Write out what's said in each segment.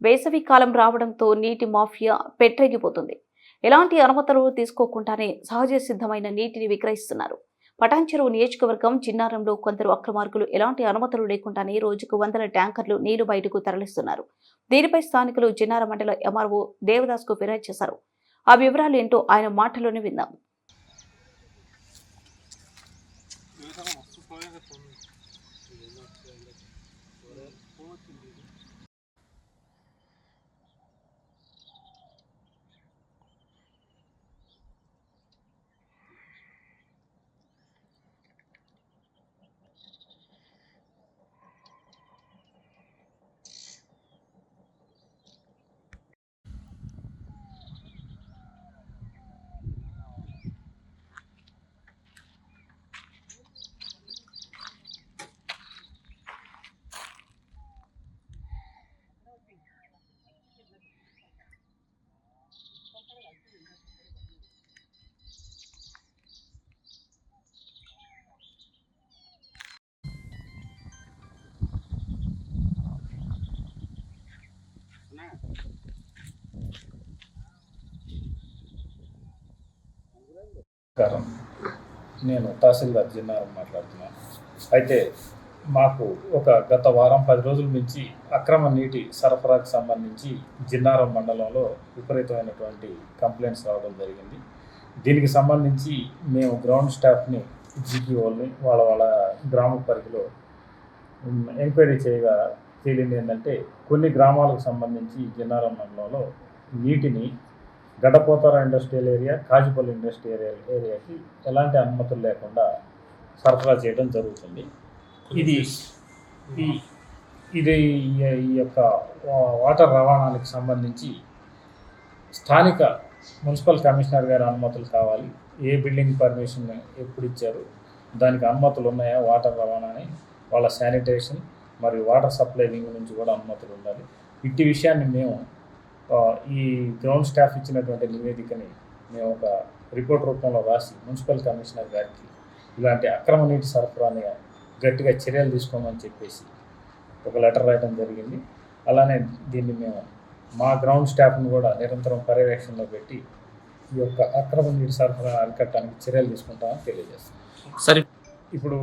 వేసవి కాలం రావడంతో నీటి మాఫియా పెట్టెగిపోతుంది. ఎలాంటి అనుమతులు తీసుకోకుండానే సహజ సిద్ధమైన నీటిని విక్రయిస్తున్నారు. పటాన్చెరువు నియోజకవర్గం చిన్నారంలో కొందరు అక్రమార్కులు ఎలాంటి అనుమతులు లేకుండానే రోజుకు వందల ట్యాంకర్లు నీరు బయటకు తరలిస్తున్నారు. దీనిపై స్థానికులు చిన్నారం మండల ఎంఆర్ఓ దేవదాస్ కు ఫిర్యాదు చేశారు. ఆ వివరాలు ఏంటో ఆయన మాటలోనే విందాం. నేను తహసీల్దార్ జిన్నారం మాట్లాడుతున్నాను. అయితే మాకు గత వారం 10 రోజుల నుంచి అక్రమ నీటి సరఫరాకు సంబంధించి జిన్నారం మండలంలో విపరీతమైనటువంటి కంప్లైంట్స్ రావడం జరిగింది. దీనికి సంబంధించి మేము గ్రౌండ్ స్టాఫ్ని, జీపీఓల్ని వాళ్ళ గ్రామ పరిధిలో ఎంక్వైరీ చేయగా తేలింది ఏంటంటే, కొన్ని గ్రామాలకు సంబంధించి జిన్నారం మండలంలో నీటిని గడ్డపోతార ఇండస్ట్రియల్ ఏరియా, కాజుపల్లి ఇండస్ట్రియల్ ఏరియాకి ఎలాంటి అనుమతులు లేకుండా సరఫరా చేయడం జరుగుతుంది. ఇది ఈ యొక్క వాటర్ రవాణానికి సంబంధించి స్థానిక మున్సిపల్ కమిషనర్ గారి అనుమతులు కావాలి. ఏ బిల్డింగ్ పర్మిషన్ ఎప్పుడు ఇచ్చారు, దానికి అనుమతులు ఉన్నాయా, వాటర్ రవాణాని, వాళ్ళ శానిటేషన్ మరియు వాటర్ సప్లై వింగ్ నుంచి కూడా అనుమతులు ఉండాలి. ఇట్టి విషయాన్ని మేము ఈ గ్రౌండ్ స్టాఫ్ ఇచ్చినటువంటి నివేదికని మేము ఒక రిపోర్ట్ రూపంలో రాసి మున్సిపల్ కమిషనర్ గారికి ఇలాంటి అక్రమ నీటి సరఫరాని గట్టిగా చర్యలు తీసుకోమని చెప్పేసి ఒక లెటర్ రాయడం జరిగింది. అలానే దీన్ని మేము మా గ్రౌండ్ స్టాఫ్ని కూడా నిరంతరం పర్యవేక్షణలో పెట్టి ఈ యొక్క అక్రమ నీటి సరఫరా అరికట్టడానికి చర్యలు తీసుకుంటామని తెలియజేస్తాం. సరే, ఇప్పుడు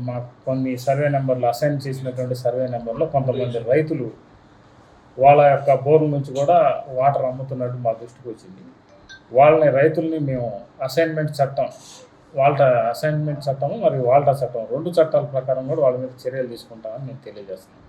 మాకు కొన్ని సర్వే నెంబర్లు అసైన్ చేసినటువంటి సర్వే నెంబర్లో కొంతమంది రైతులు వాళ్ళ యొక్క బోర్ల నుంచి కూడా వాటర్ అమ్ముతున్నట్టు మా దృష్టికి వచ్చింది. రైతుల్ని మేము అసైన్మెంట్ చట్టము మరియు వాల్టా చట్టం 2 చట్టాల ప్రకారం కూడా వాళ్ళ మీద చర్యలు తీసుకుంటామని నేను తెలియజేస్తున్నాను.